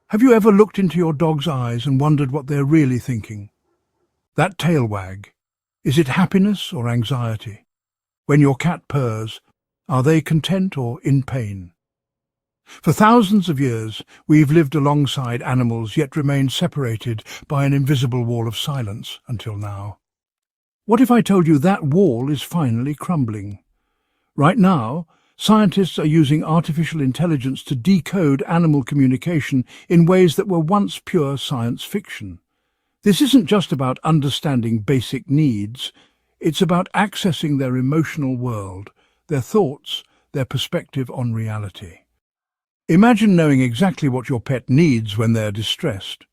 Have you ever looked into your dog's eyes and wondered what they're really thinking? That tail wag, is it happiness or anxiety? When your cat purrs, are they content or in pain? For thousands of years, we've lived alongside animals yet remained separated by an invisible wall of silence until now. What if I told you that wall is finally crumbling? Right now, scientists are using artificial intelligence to decode animal communication in ways that were once pure science fiction. This isn't just about understanding basic needs, it's about accessing their emotional world, their thoughts, their perspective on reality. Imagine knowing exactly what your pet needs when they're distressed.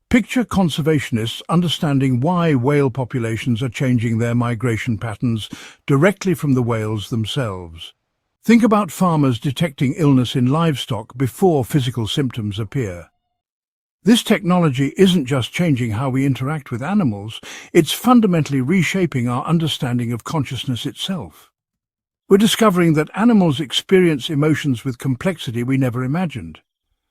Picture conservationists understanding why whale populations are changing their migration patterns directly from the whales themselves. Think about farmers detecting illness in livestock before physical symptoms appear. This technology isn't just changing how we interact with animals, it's fundamentally reshaping our understanding of consciousness itself. We're discovering that animals experience emotions with complexity we never imagined.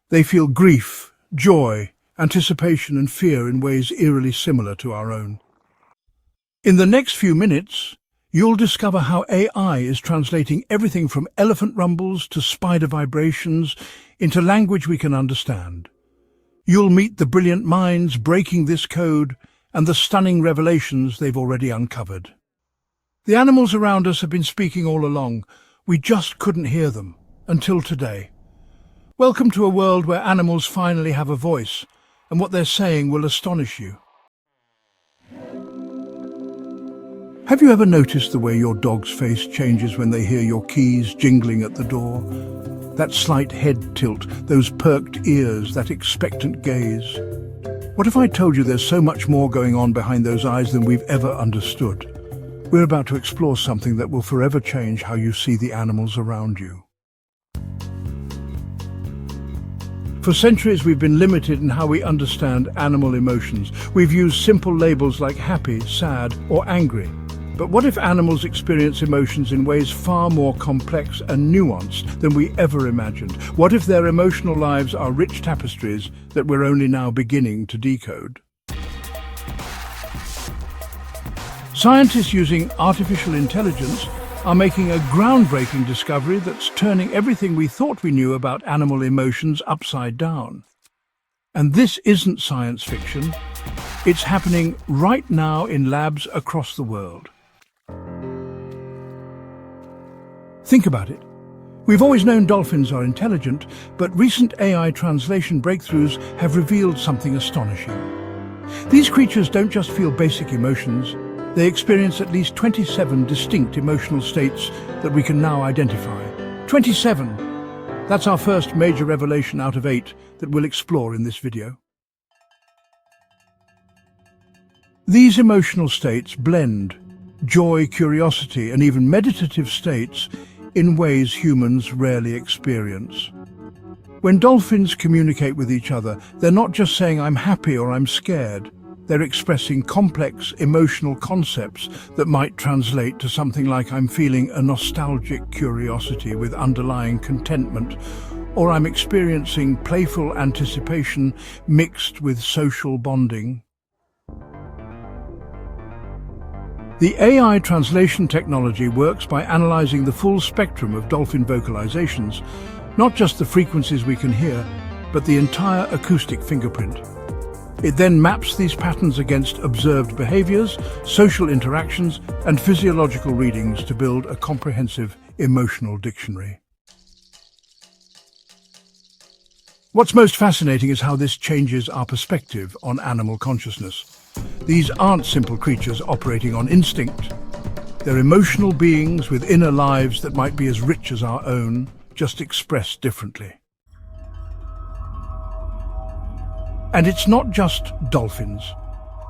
They feel grief, joy, anticipation and fear in ways eerily similar to our own. In the next few minutes, you'll discover how AI is translating everything from elephant rumbles to spider vibrations into language we can understand. You'll meet the brilliant minds breaking this code and the stunning revelations they've already uncovered. The animals around us have been speaking all along. We just couldn't hear them, until today. Welcome to a world where animals finally have a voice, and what they're saying will astonish you. Have you ever noticed the way your dog's face changes when they hear your keys jingling at the door? That slight head tilt, those perked ears, that expectant gaze. What if I told you there's so much more going on behind those eyes than we've ever understood? We're about to explore something that will forever change how you see the animals around you. For centuries, we've been limited in how we understand animal emotions. We've used simple labels like happy, sad, or angry. But what if animals experience emotions in ways far more complex and nuanced than we ever imagined? What if their emotional lives are rich tapestries that we're only now beginning to decode? Scientists using artificial intelligence are making a groundbreaking discovery that's turning everything we thought we knew about animal emotions upside down. And this isn't science fiction. It's happening right now in labs across the world. Think about it. We've always known dolphins are intelligent, but recent AI translation breakthroughs have revealed something astonishing. These creatures don't just feel basic emotions. They experience at least 27 distinct emotional states that we can now identify. 27! That's our first major revelation out of 8 that we'll explore in this video. These emotional states blend joy, curiosity, and even meditative states in ways humans rarely experience. When dolphins communicate with each other, they're not just saying "I'm happy" or "I'm scared." They're expressing complex emotional concepts that might translate to something like "I'm feeling a nostalgic curiosity with underlying contentment," or "I'm experiencing playful anticipation mixed with social bonding." The AI translation technology works by analyzing the full spectrum of dolphin vocalizations, not just the frequencies we can hear, but the entire acoustic fingerprint. It then maps these patterns against observed behaviors, social interactions, and physiological readings to build a comprehensive emotional dictionary. What's most fascinating is how this changes our perspective on animal consciousness. These aren't simple creatures operating on instinct. They're emotional beings with inner lives that might be as rich as our own, just expressed differently. And it's not just dolphins.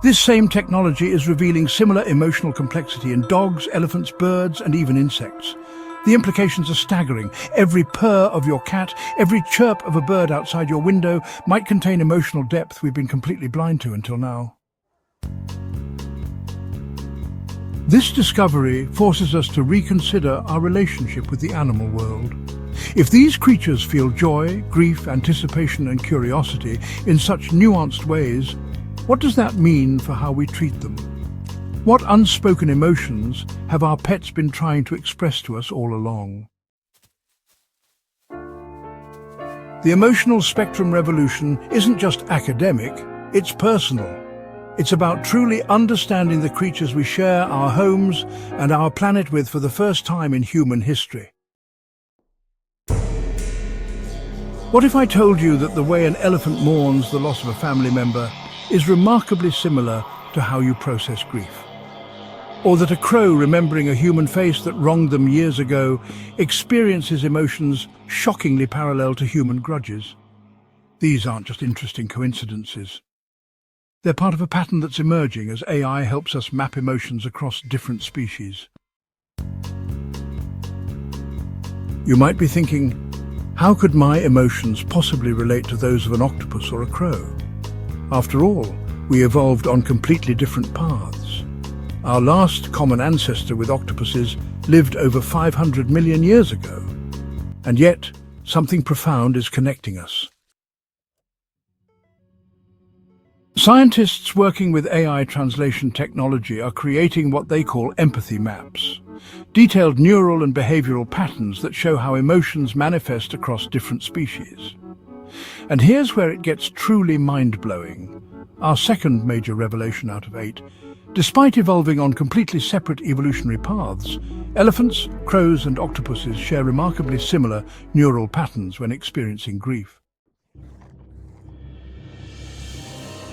This same technology is revealing similar emotional complexity in dogs, elephants, birds, and even insects. The implications are staggering. Every purr of your cat, every chirp of a bird outside your window might contain emotional depth we've been completely blind to until now. This discovery forces us to reconsider our relationship with the animal world. If these creatures feel joy, grief, anticipation, and curiosity in such nuanced ways, what does that mean for how we treat them? What unspoken emotions have our pets been trying to express to us all along? The emotional spectrum revolution isn't just academic, it's personal. It's about truly understanding the creatures we share our homes and our planet with for the first time in human history. What if I told you that the way an elephant mourns the loss of a family member is remarkably similar to how you process grief? Or that a crow remembering a human face that wronged them years ago experiences emotions shockingly parallel to human grudges? These aren't just interesting coincidences. They're part of a pattern that's emerging as AI helps us map emotions across different species. You might be thinking, how could my emotions possibly relate to those of an octopus or a crow? After all, we evolved on completely different paths. Our last common ancestor with octopuses lived over 500 million years ago. And yet, something profound is connecting us. Scientists working with AI translation technology are creating what they call empathy maps, detailed neural and behavioral patterns that show how emotions manifest across different species. And here's where it gets truly mind-blowing. Our second major revelation out of 8. Despite evolving on completely separate evolutionary paths, elephants, crows, and octopuses share remarkably similar neural patterns when experiencing grief.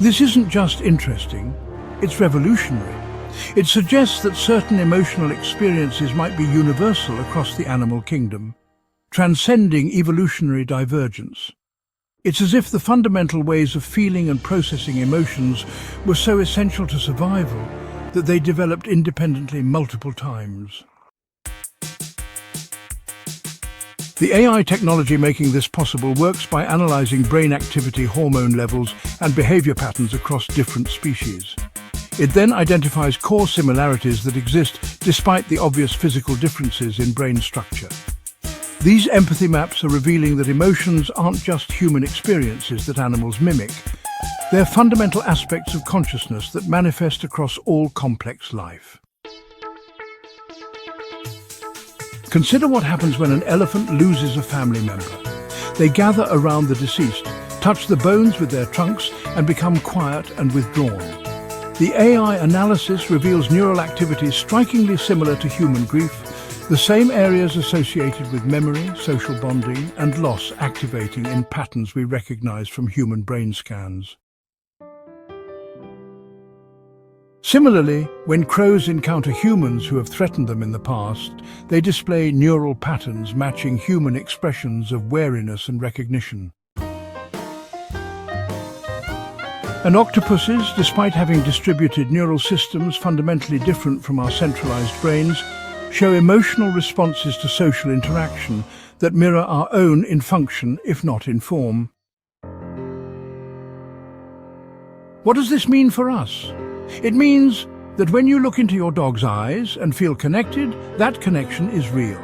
This isn't just interesting, it's revolutionary. It suggests that certain emotional experiences might be universal across the animal kingdom, transcending evolutionary divergence. It's as if the fundamental ways of feeling and processing emotions were so essential to survival that they developed independently multiple times. The AI technology making this possible works by analyzing brain activity, hormone levels, and behavior patterns across different species. It then identifies core similarities that exist despite the obvious physical differences in brain structure. These empathy maps are revealing that emotions aren't just human experiences that animals mimic. They're fundamental aspects of consciousness that manifest across all complex life. Consider what happens when an elephant loses a family member. They gather around the deceased, touch the bones with their trunks, and become quiet and withdrawn. The AI analysis reveals neural activity strikingly similar to human grief, the same areas associated with memory, social bonding, and loss activating in patterns we recognize from human brain scans. Similarly, when crows encounter humans who have threatened them in the past, they display neural patterns matching human expressions of wariness and recognition. And octopuses, despite having distributed neural systems fundamentally different from our centralized brains, show emotional responses to social interaction that mirror our own in function, if not in form. What does this mean for us? It means that when you look into your dog's eyes and feel connected, that connection is real.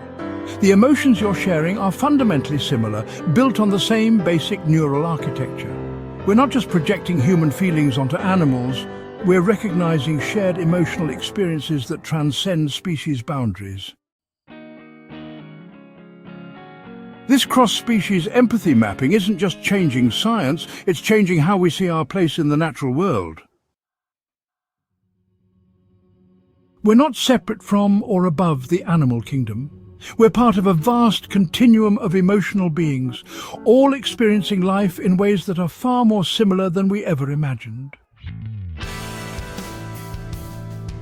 The emotions you're sharing are fundamentally similar, built on the same basic neural architecture. We're not just projecting human feelings onto animals, we're recognizing shared emotional experiences that transcend species boundaries. This cross-species empathy mapping isn't just changing science, it's changing how we see our place in the natural world. We're not separate from or above the animal kingdom. We're part of a vast continuum of emotional beings, all experiencing life in ways that are far more similar than we ever imagined.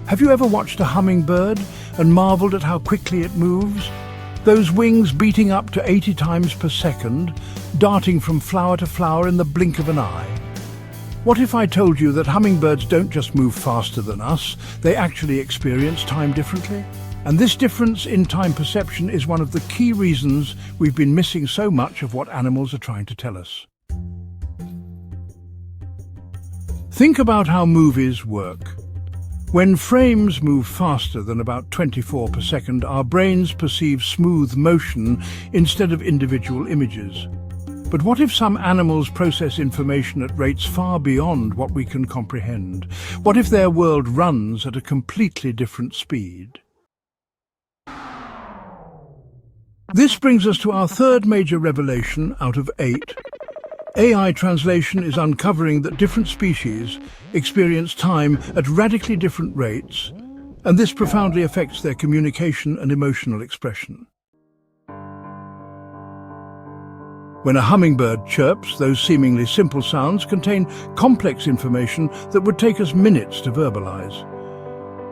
Have you ever watched a hummingbird and marveled at how quickly it moves? Those wings beating up to 80 times per second, darting from flower to flower in the blink of an eye. What if I told you that hummingbirds don't just move faster than us, they actually experience time differently? And this difference in time perception is one of the key reasons we've been missing so much of what animals are trying to tell us. Think about how movies work. When frames move faster than about 24 per second, our brains perceive smooth motion instead of individual images. But what if some animals process information at rates far beyond what we can comprehend? What if their world runs at a completely different speed? This brings us to our third major revelation out of 8. AI translation is uncovering that different species experience time at radically different rates, and this profoundly affects their communication and emotional expression. When a hummingbird chirps, those seemingly simple sounds contain complex information that would take us minutes to verbalize.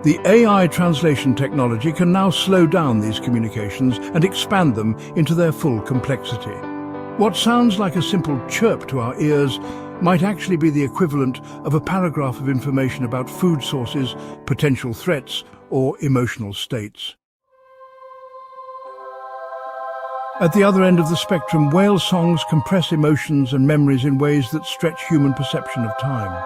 The AI translation technology can now slow down these communications and expand them into their full complexity. What sounds like a simple chirp to our ears might actually be the equivalent of a paragraph of information about food sources, potential threats, or emotional states. At the other end of the spectrum, whale songs compress emotions and memories in ways that stretch human perception of time.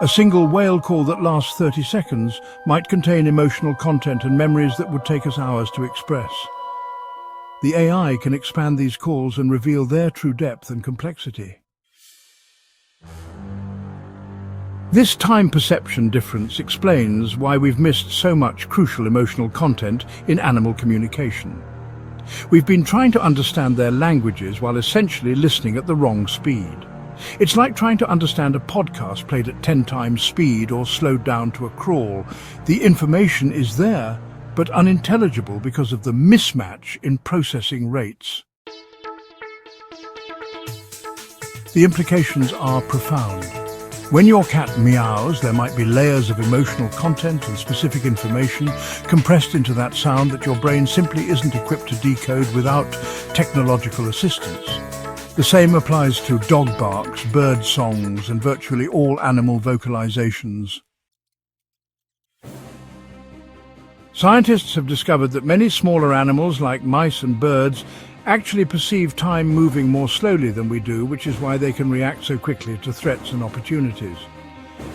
A single whale call that lasts 30 seconds might contain emotional content and memories that would take us hours to express. The AI can expand these calls and reveal their true depth and complexity. This time perception difference explains why we've missed so much crucial emotional content in animal communication. We've been trying to understand their languages while essentially listening at the wrong speed. It's like trying to understand a podcast played at 10 times speed or slowed down to a crawl. The information is there, but unintelligible because of the mismatch in processing rates. The implications are profound. When your cat meows, there might be layers of emotional content and specific information compressed into that sound that your brain simply isn't equipped to decode without technological assistance. The same applies to dog barks, bird songs, and virtually all animal vocalizations. Scientists have discovered that many smaller animals, like mice and birds, actually perceive time moving more slowly than we do, which is why they can react so quickly to threats and opportunities.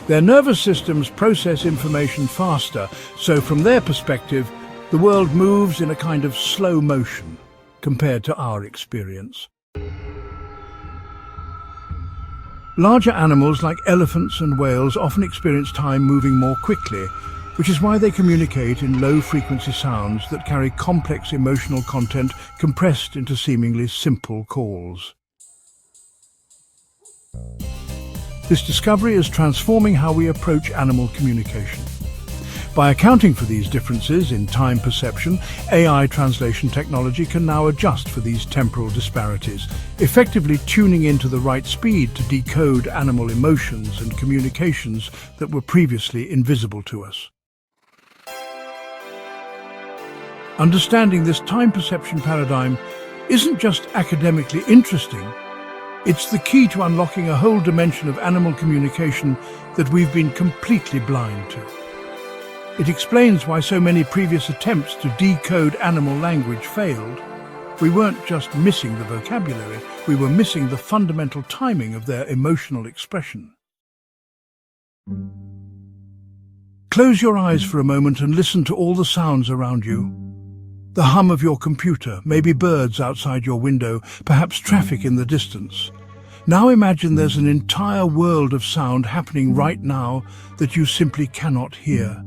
Their nervous systems process information faster, so from their perspective, the world moves in a kind of slow motion compared to our experience. Larger animals like elephants and whales often experience time moving more quickly, which is why they communicate in low-frequency sounds that carry complex emotional content compressed into seemingly simple calls. This discovery is transforming how we approach animal communication. By accounting for these differences in time perception, AI translation technology can now adjust for these temporal disparities, effectively tuning into the right speed to decode animal emotions and communications that were previously invisible to us. Understanding this time perception paradigm isn't just academically interesting, it's the key to unlocking a whole dimension of animal communication that we've been completely blind to. It explains why so many previous attempts to decode animal language failed. We weren't just missing the vocabulary, we were missing the fundamental timing of their emotional expression. Close your eyes for a moment and listen to all the sounds around you. The hum of your computer, maybe birds outside your window, perhaps traffic in the distance. Now imagine there's an entire world of sound happening right now that you simply cannot hear.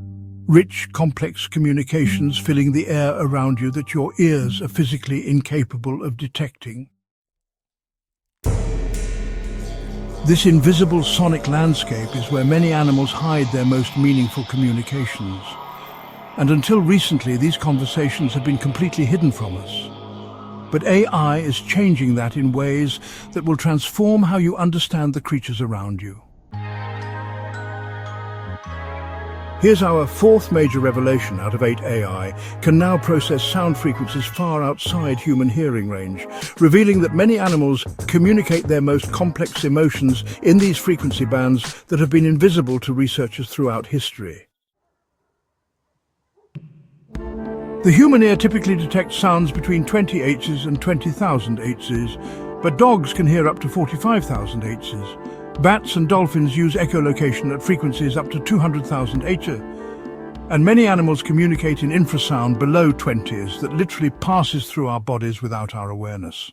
Rich, complex communications filling the air around you that your ears are physically incapable of detecting. This invisible sonic landscape is where many animals hide their most meaningful communications. And until recently, these conversations have been completely hidden from us. But AI is changing that in ways that will transform how you understand the creatures around you. Here's our fourth major revelation out of 8 AI can now process sound frequencies far outside human hearing range, revealing that many animals communicate their most complex emotions in these frequency bands that have been invisible to researchers throughout history. The human ear typically detects sounds between 20 Hz and 20,000 Hz, but dogs can hear up to 45,000 Hz. Bats and dolphins use echolocation at frequencies up to 200,000 Hz, and many animals communicate in infrasound below 20s that literally passes through our bodies without our awareness.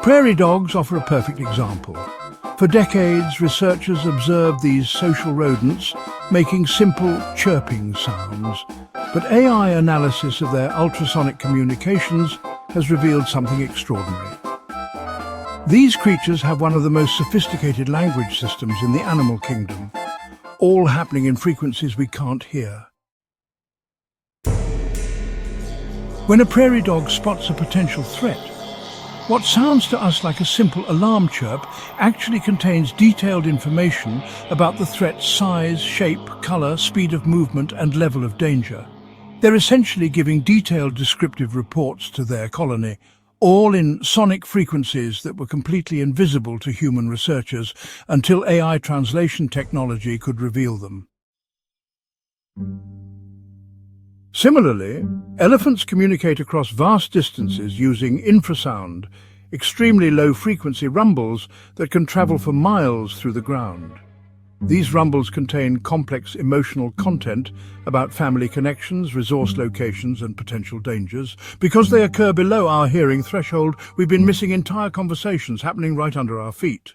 Prairie dogs offer a perfect example. For decades, researchers observed these social rodents making simple chirping sounds, but AI analysis of their ultrasonic communications has revealed something extraordinary. These creatures have one of the most sophisticated language systems in the animal kingdom, all happening in frequencies we can't hear. When a prairie dog spots a potential threat, what sounds to us like a simple alarm chirp actually contains detailed information about the threat's size, shape, color, speed of movement, and level of danger. They're essentially giving detailed descriptive reports to their colony, all in sonic frequencies that were completely invisible to human researchers until AI translation technology could reveal them. Similarly, elephants communicate across vast distances using infrasound, extremely low-frequency rumbles that can travel for miles through the ground. These rumbles contain complex emotional content about family connections, resource locations, and potential dangers. Because they occur below our hearing threshold, we've been missing entire conversations happening right under our feet.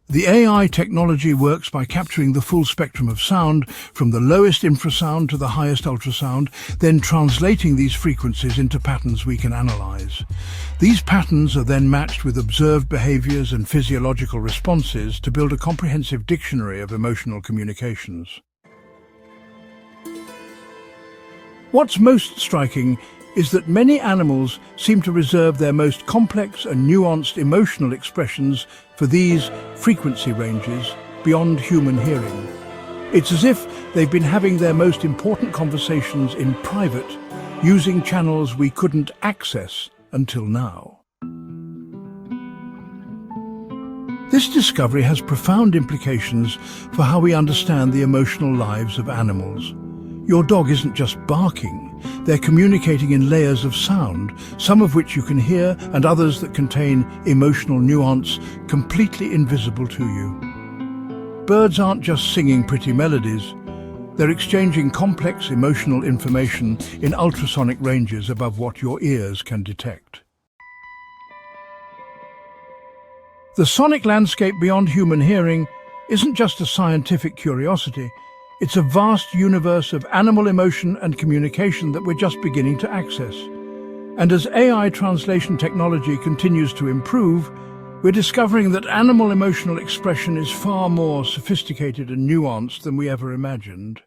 The AI technology works by capturing the full spectrum of sound, from the lowest infrasound to the highest ultrasound, then translating these frequencies into patterns we can analyze. These patterns are then matched with observed behaviors and physiological responses to build a comprehensive dictionary of emotional communications. What's most striking is that many animals seem to reserve their most complex and nuanced emotional expressions for these frequency ranges beyond human hearing. It's as if they've been having their most important conversations in private, using channels we couldn't access until now. This discovery has profound implications for how we understand the emotional lives of animals. Your dog isn't just barking. They're communicating in layers of sound, some of which you can hear and others that contain emotional nuance completely invisible to you. Birds aren't just singing pretty melodies. They're exchanging complex emotional information in ultrasonic ranges above what your ears can detect. The sonic landscape beyond human hearing isn't just a scientific curiosity. It's a vast universe of animal emotion and communication that we're just beginning to access. And as AI translation technology continues to improve, we're discovering that animal emotional expression is far more sophisticated and nuanced than we ever imagined.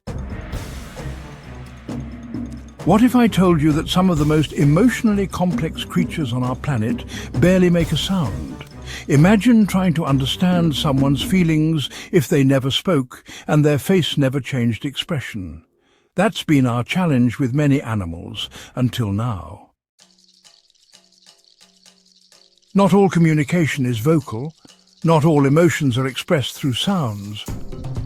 What if I told you that some of the most emotionally complex creatures on our planet barely make a sound? Imagine trying to understand someone's feelings if they never spoke and their face never changed expression. That's been our challenge with many animals until now. Not all communication is vocal. Not all emotions are expressed through sounds.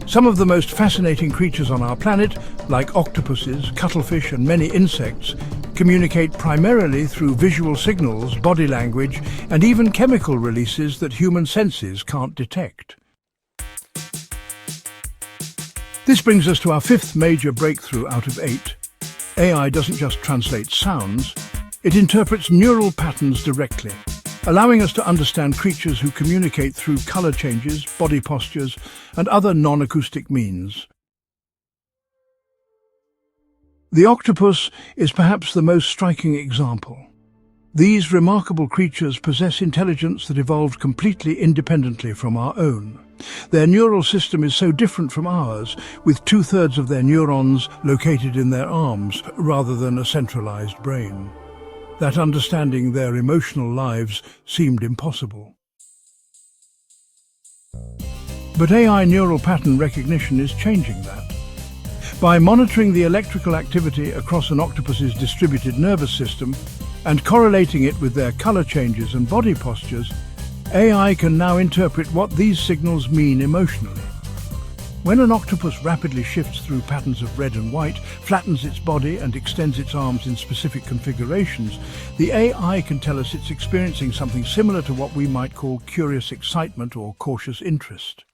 Some of the most fascinating creatures on our planet, like octopuses, cuttlefish, and many insects, communicate primarily through visual signals, body language, and even chemical releases that human senses can't detect. This brings us to our fifth major breakthrough out of 8. AI doesn't just translate sounds, it interprets neural patterns directly, allowing us to understand creatures who communicate through color changes, body postures, and other non-acoustic means. The octopus is perhaps the most striking example. These remarkable creatures possess intelligence that evolved completely independently from our own. Their neural system is so different from ours, with 2/3 of their neurons located in their arms rather than a centralized brain. That understanding their emotional lives seemed impossible. But AI neural pattern recognition is changing that. By monitoring the electrical activity across an octopus's distributed nervous system and correlating it with their color changes and body postures, AI can now interpret what these signals mean emotionally. When an octopus rapidly shifts through patterns of red and white, flattens its body and extends its arms in specific configurations, the AI can tell us it's experiencing something similar to what we might call curious excitement or cautious interest.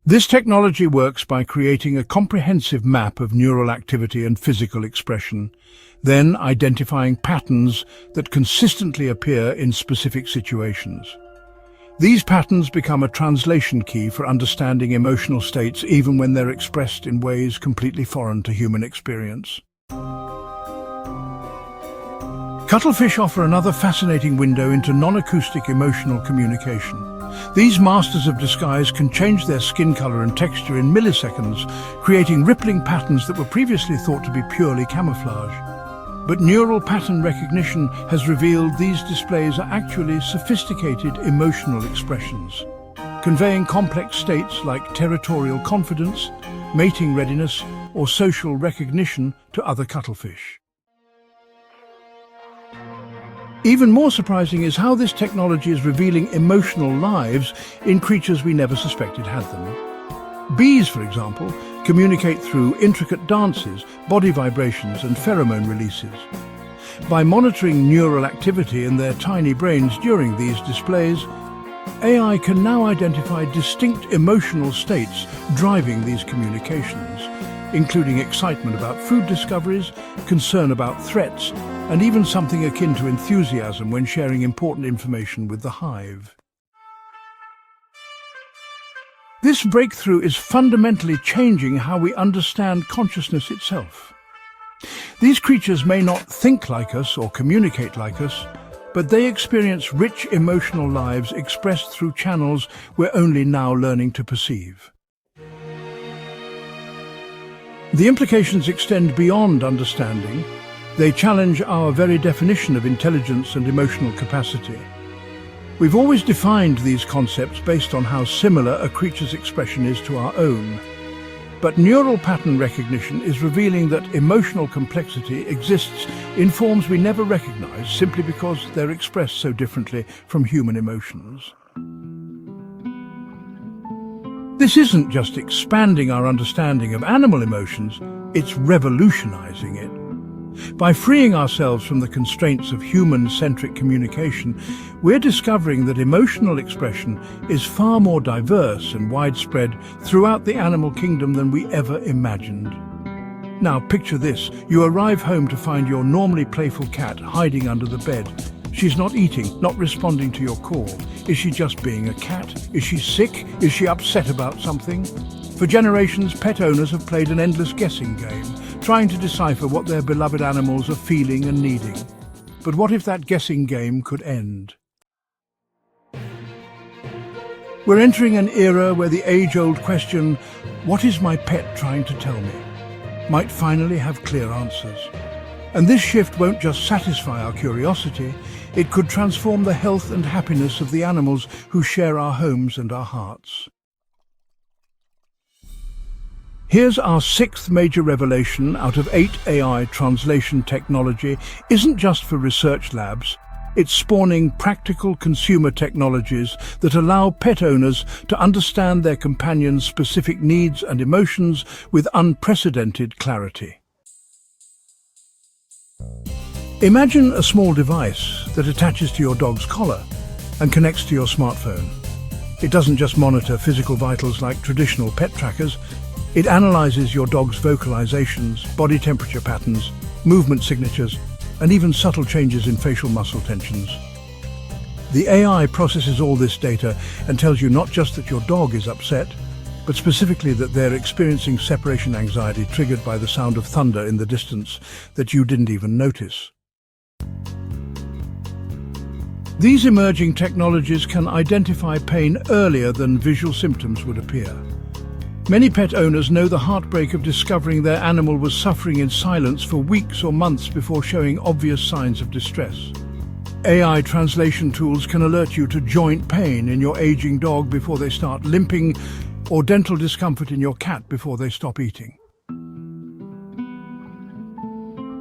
This technology works by creating a comprehensive map of neural activity and physical expression, then identifying patterns that consistently appear in specific situations. These patterns become a translation key for understanding emotional states even when they're expressed in ways completely foreign to human experience. Cuttlefish offer another fascinating window into non-acoustic emotional communication. These masters of disguise can change their skin color and texture in milliseconds, creating rippling patterns that were previously thought to be purely camouflage. But neural pattern recognition has revealed these displays are actually sophisticated emotional expressions, conveying complex states like territorial confidence, mating readiness, or social recognition to other cuttlefish. Even more surprising is how this technology is revealing emotional lives in creatures we never suspected had them. Bees, for example, communicate through intricate dances, body vibrations, and pheromone releases. By monitoring neural activity in their tiny brains during these displays, AI can now identify distinct emotional states driving these communications, including excitement about food discoveries, concern about threats, and even something akin to enthusiasm when sharing important information with the hive. This breakthrough is fundamentally changing how we understand consciousness itself. These creatures may not think like us or communicate like us, but they experience rich emotional lives expressed through channels we're only now learning to perceive. The implications extend beyond understanding. They challenge our very definition of intelligence and emotional capacity. We've always defined these concepts based on how similar a creature's expression is to our own. But neural pattern recognition is revealing that emotional complexity exists in forms we never recognize simply because they're expressed so differently from human emotions. This isn't just expanding our understanding of animal emotions, it's revolutionizing it. By freeing ourselves from the constraints of human-centric communication, we're discovering that emotional expression is far more diverse and widespread throughout the animal kingdom than we ever imagined. Now picture this. You arrive home to find your normally playful cat hiding under the bed. She's not eating, not responding to your call. Is she just being a cat? Is she sick? Is she upset about something? For generations, pet owners have played an endless guessing game, trying to decipher what their beloved animals are feeling and needing. But what if that guessing game could end? We're entering an era where the age-old question, "What is my pet trying to tell me?" might finally have clear answers. And this shift won't just satisfy our curiosity, it could transform the health and happiness of the animals who share our homes and our hearts. Here's our sixth major revelation out of 8. AI translation technology isn't just for research labs. It's spawning practical consumer technologies that allow pet owners to understand their companions' specific needs and emotions with unprecedented clarity. Imagine a small device that attaches to your dog's collar and connects to your smartphone. It doesn't just monitor physical vitals like traditional pet trackers. It analyzes your dog's vocalizations, body temperature patterns, movement signatures, and even subtle changes in facial muscle tensions. The AI processes all this data and tells you not just that your dog is upset, but specifically that they're experiencing separation anxiety triggered by the sound of thunder in the distance that you didn't even notice. These emerging technologies can identify pain earlier than visual symptoms would appear. Many pet owners know the heartbreak of discovering their animal was suffering in silence for weeks or months before showing obvious signs of distress. AI translation tools can alert you to joint pain in your aging dog before they start limping, or dental discomfort in your cat before they stop eating.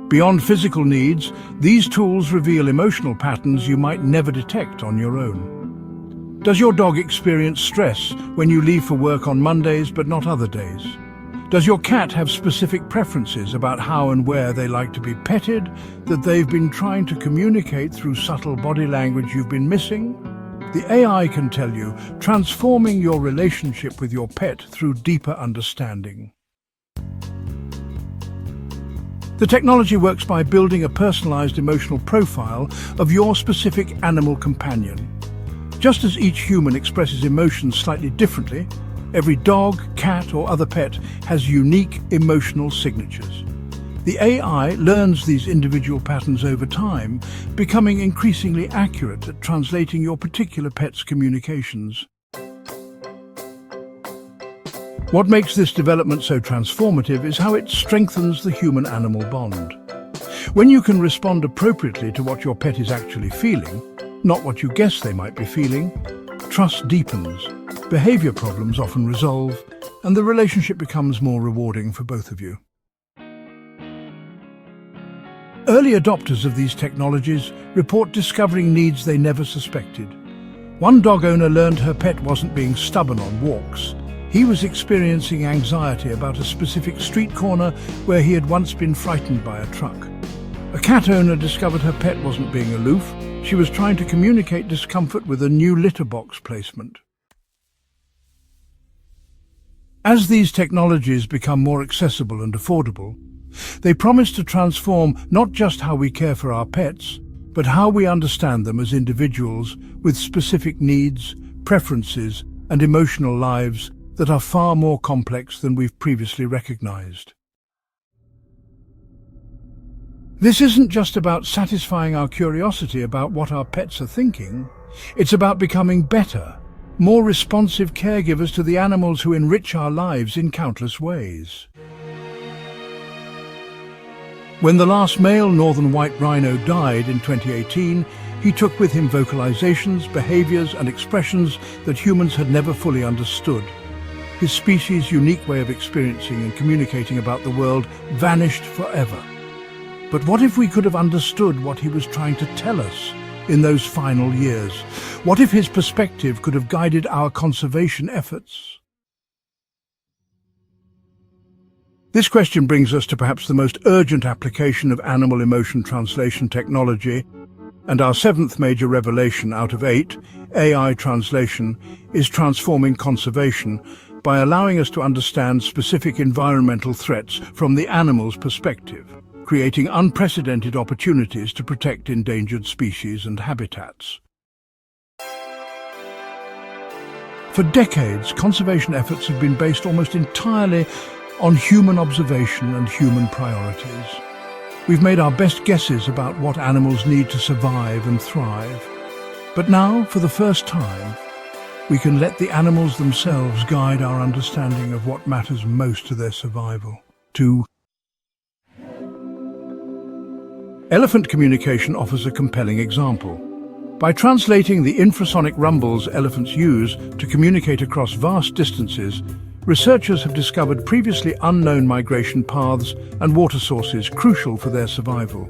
Beyond physical needs, these tools reveal emotional patterns you might never detect on your own. Does your dog experience stress when you leave for work on Mondays but not other days? Does your cat have specific preferences about how and where they like to be petted that they've been trying to communicate through subtle body language you've been missing? The AI can tell you, transforming your relationship with your pet through deeper understanding. The technology works by building a personalized emotional profile of your specific animal companion. Just as each human expresses emotions slightly differently, every dog, cat, or other pet has unique emotional signatures. The AI learns these individual patterns over time, becoming increasingly accurate at translating your particular pet's communications. What makes this development so transformative is how it strengthens the human-animal bond. When you can respond appropriately to what your pet is actually feeling, not what you guess they might be feeling, trust deepens, behavior problems often resolve, and the relationship becomes more rewarding for both of you. Early adopters of these technologies report discovering needs they never suspected. One dog owner learned her pet wasn't being stubborn on walks. He was experiencing anxiety about a specific street corner where he had once been frightened by a truck. A cat owner discovered her pet wasn't being aloof. She was trying to communicate discomfort with a new litter box placement. As these technologies become more accessible and affordable, they promise to transform not just how we care for our pets, but how we understand them as individuals with specific needs, preferences, and emotional lives that are far more complex than we've previously recognized. This isn't just about satisfying our curiosity about what our pets are thinking. It's about becoming better, more responsive caregivers to the animals who enrich our lives in countless ways. When the last male northern white rhino died in 2018, he took with him vocalizations, behaviors, and expressions that humans had never fully understood. His species' unique way of experiencing and communicating about the world vanished forever. But what if we could have understood what he was trying to tell us in those final years? What if his perspective could have guided our conservation efforts? This question brings us to perhaps the most urgent application of animal emotion translation technology, and our seventh major revelation out of 8, AI translation, is transforming conservation by allowing us to understand specific environmental threats from the animal's perspective, creating unprecedented opportunities to protect endangered species and habitats. For decades, conservation efforts have been based almost entirely on human observation and human priorities. We've made our best guesses about what animals need to survive and thrive. But now, for the first time, we can let the animals themselves guide our understanding of what matters most to their survival. Elephant communication offers a compelling example. By translating the infrasonic rumbles elephants use to communicate across vast distances, researchers have discovered previously unknown migration paths and water sources crucial for their survival.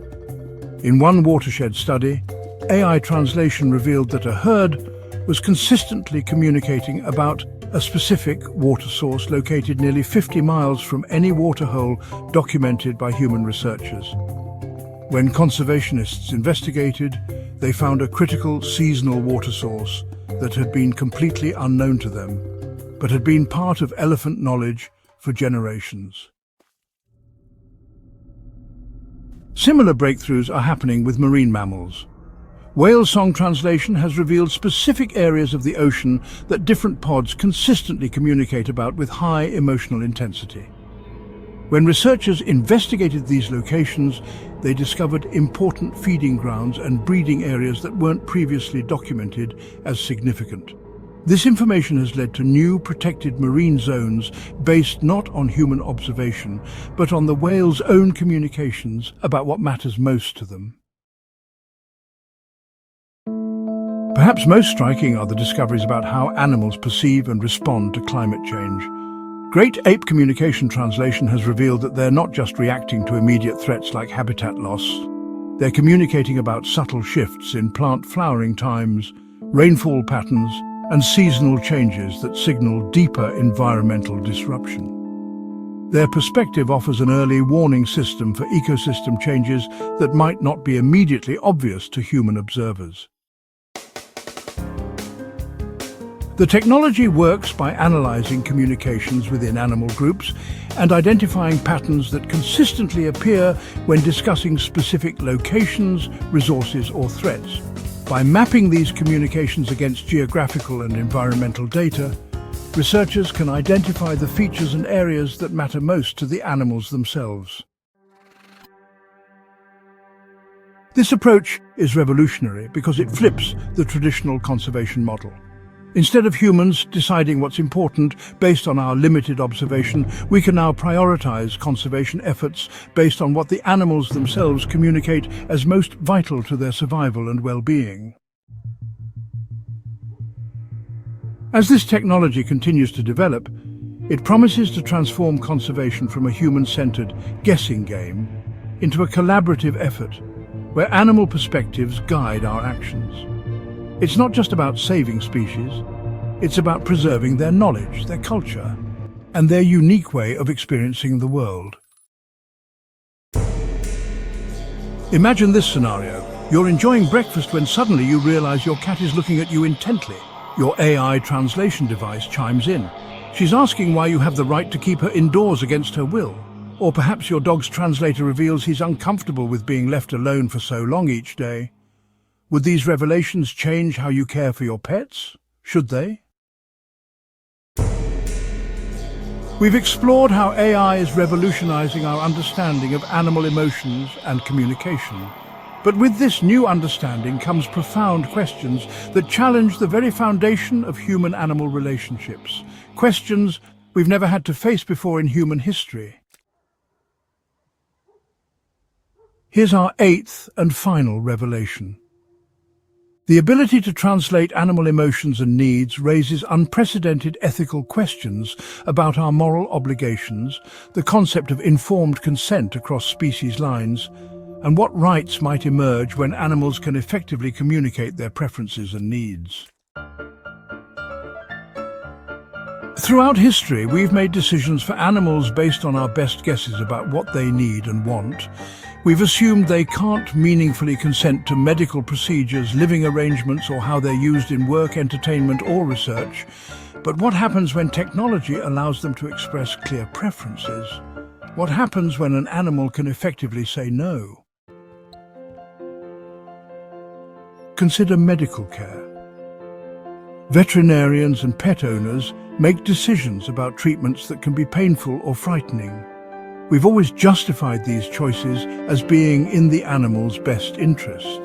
In one watershed study, AI translation revealed that a herd was consistently communicating about a specific water source located nearly 50 miles from any waterhole documented by human researchers. When conservationists investigated, they found a critical seasonal water source that had been completely unknown to them, but had been part of elephant knowledge for generations. Similar breakthroughs are happening with marine mammals. Whale song translation has revealed specific areas of the ocean that different pods consistently communicate about with high emotional intensity. When researchers investigated these locations, they discovered important feeding grounds and breeding areas that weren't previously documented as significant. This information has led to new protected marine zones based not on human observation, but on the whale's own communications about what matters most to them. Perhaps most striking are the discoveries about how animals perceive and respond to climate change. Great ape communication translation has revealed that they're not just reacting to immediate threats like habitat loss. They're communicating about subtle shifts in plant flowering times, rainfall patterns, and seasonal changes that signal deeper environmental disruption. Their perspective offers an early warning system for ecosystem changes that might not be immediately obvious to human observers. The technology works by analyzing communications within animal groups and identifying patterns that consistently appear when discussing specific locations, resources, or threats. By mapping these communications against geographical and environmental data, researchers can identify the features and areas that matter most to the animals themselves. This approach is revolutionary because it flips the traditional conservation model. Instead of humans deciding what's important based on our limited observation, we can now prioritize conservation efforts based on what the animals themselves communicate as most vital to their survival and well-being. As this technology continues to develop, it promises to transform conservation from a human-centered guessing game into a collaborative effort where animal perspectives guide our actions. It's not just about saving species, it's about preserving their knowledge, their culture, and their unique way of experiencing the world. Imagine this scenario. You're enjoying breakfast when suddenly you realize your cat is looking at you intently. Your AI translation device chimes in. She's asking why you have the right to keep her indoors against her will. Or perhaps your dog's translator reveals he's uncomfortable with being left alone for so long each day. Would these revelations change how you care for your pets? Should they? We've explored how AI is revolutionizing our understanding of animal emotions and communication. But with this new understanding comes profound questions that challenge the very foundation of human-animal relationships. Questions we've never had to face before in human history. Here's our eighth and final revelation. The ability to translate animal emotions and needs raises unprecedented ethical questions about our moral obligations, the concept of informed consent across species lines, and what rights might emerge when animals can effectively communicate their preferences and needs. Throughout history, we've made decisions for animals based on our best guesses about what they need and want. We've assumed they can't meaningfully consent to medical procedures, living arrangements, or how they're used in work, entertainment, or research. But what happens when technology allows them to express clear preferences? What happens when an animal can effectively say no? Consider medical care. Veterinarians and pet owners make decisions about treatments that can be painful or frightening. We've always justified these choices as being in the animal's best interest.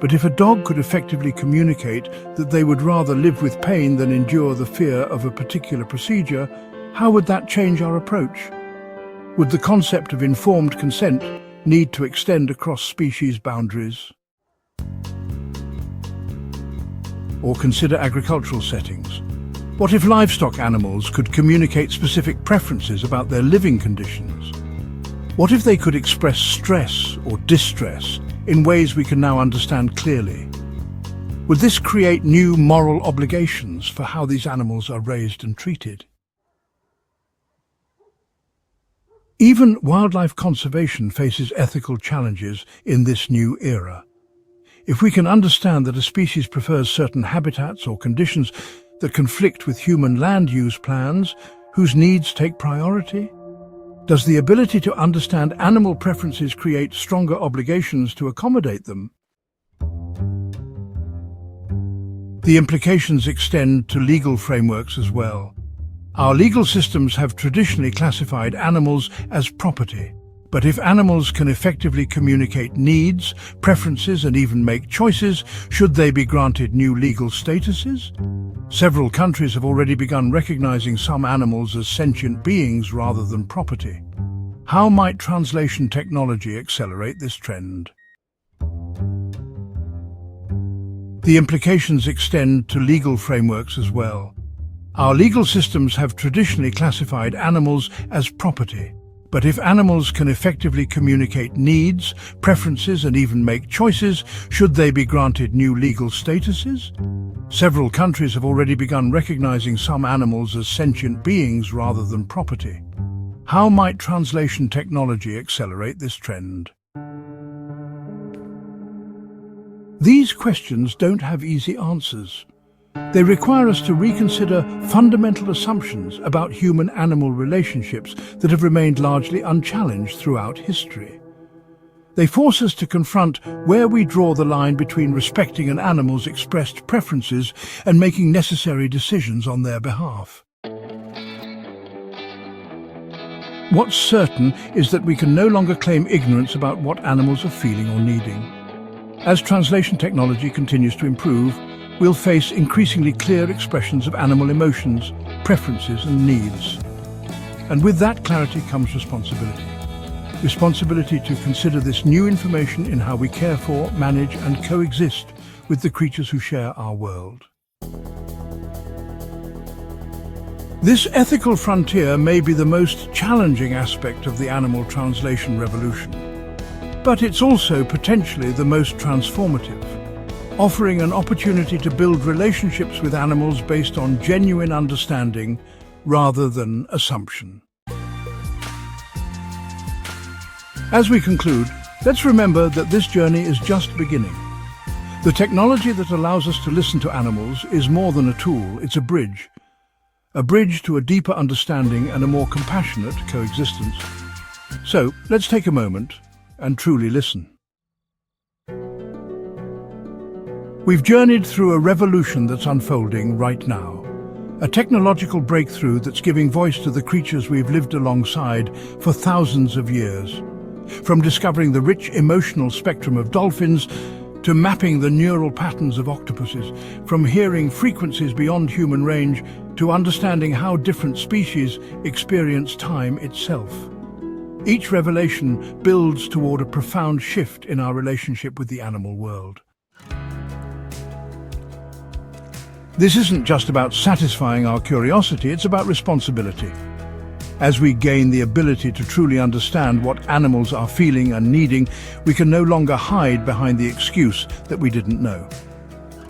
But if a dog could effectively communicate that they would rather live with pain than endure the fear of a particular procedure, how would that change our approach? Would the concept of informed consent need to extend across species boundaries? Or consider agricultural settings. What if livestock animals could communicate specific preferences about their living conditions? What if they could express stress or distress in ways we can now understand clearly? Would this create new moral obligations for how these animals are raised and treated? Even wildlife conservation faces ethical challenges in this new era. If we can understand that a species prefers certain habitats or conditions that conflict with human land use plans, whose needs take priority? Does the ability to understand animal preferences create stronger obligations to accommodate them? The implications extend to legal frameworks as well. Our legal systems have traditionally classified animals as property. But if animals can effectively communicate needs, preferences, and even make choices, should they be granted new legal statuses? Several countries have already begun recognizing some animals as sentient beings rather than property. How might translation technology accelerate this trend? The implications extend to legal frameworks as well. Our legal systems have traditionally classified animals as property. But if animals can effectively communicate needs, preferences, and even make choices, should they be granted new legal statuses? Several countries have already begun recognizing some animals as sentient beings rather than property. How might translation technology accelerate this trend? These questions don't have easy answers. They require us to reconsider fundamental assumptions about human-animal relationships that have remained largely unchallenged throughout history. They force us to confront where we draw the line between respecting an animal's expressed preferences and making necessary decisions on their behalf. What's certain is that we can no longer claim ignorance about what animals are feeling or needing. As translation technology continues to improve, we'll face increasingly clear expressions of animal emotions, preferences and needs. And with that clarity comes responsibility. Responsibility to consider this new information in how we care for, manage and coexist with the creatures who share our world. This ethical frontier may be the most challenging aspect of the animal translation revolution, but it's also potentially the most transformative, offering an opportunity to build relationships with animals based on genuine understanding rather than assumption. As we conclude, let's remember that this journey is just beginning. The technology that allows us to listen to animals is more than a tool, it's a bridge to a deeper understanding and a more compassionate coexistence. So, let's take a moment and truly listen. We've journeyed through a revolution that's unfolding right now. A technological breakthrough that's giving voice to the creatures we've lived alongside for thousands of years. From discovering the rich emotional spectrum of dolphins to mapping the neural patterns of octopuses, from hearing frequencies beyond human range to understanding how different species experience time itself. Each revelation builds toward a profound shift in our relationship with the animal world. This isn't just about satisfying our curiosity, it's about responsibility. As we gain the ability to truly understand what animals are feeling and needing, we can no longer hide behind the excuse that we didn't know.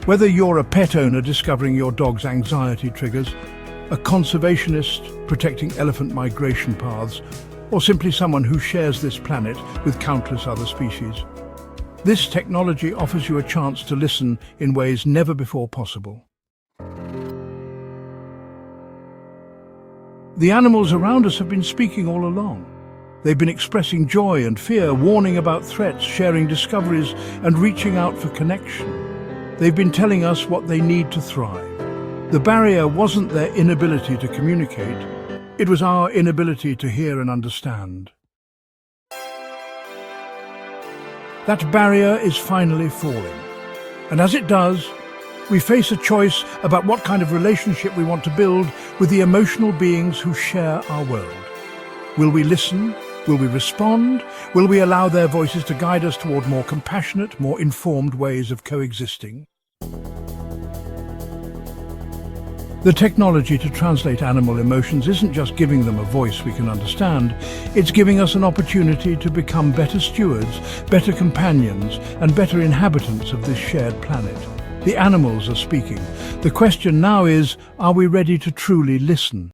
Whether you're a pet owner discovering your dog's anxiety triggers, a conservationist protecting elephant migration paths, or simply someone who shares this planet with countless other species, this technology offers you a chance to listen in ways never before possible. The animals around us have been speaking all along. They've been expressing joy and fear, warning about threats, sharing discoveries, and reaching out for connection. They've been telling us what they need to thrive. The barrier wasn't their inability to communicate, it was our inability to hear and understand. That barrier is finally falling. And as it does, we face a choice about what kind of relationship we want to build with the emotional beings who share our world. Will we listen? Will we respond? Will we allow their voices to guide us toward more compassionate, more informed ways of coexisting? The technology to translate animal emotions isn't just giving them a voice we can understand, it's giving us an opportunity to become better stewards, better companions, and better inhabitants of this shared planet. The animals are speaking. The question now is, are we ready to truly listen?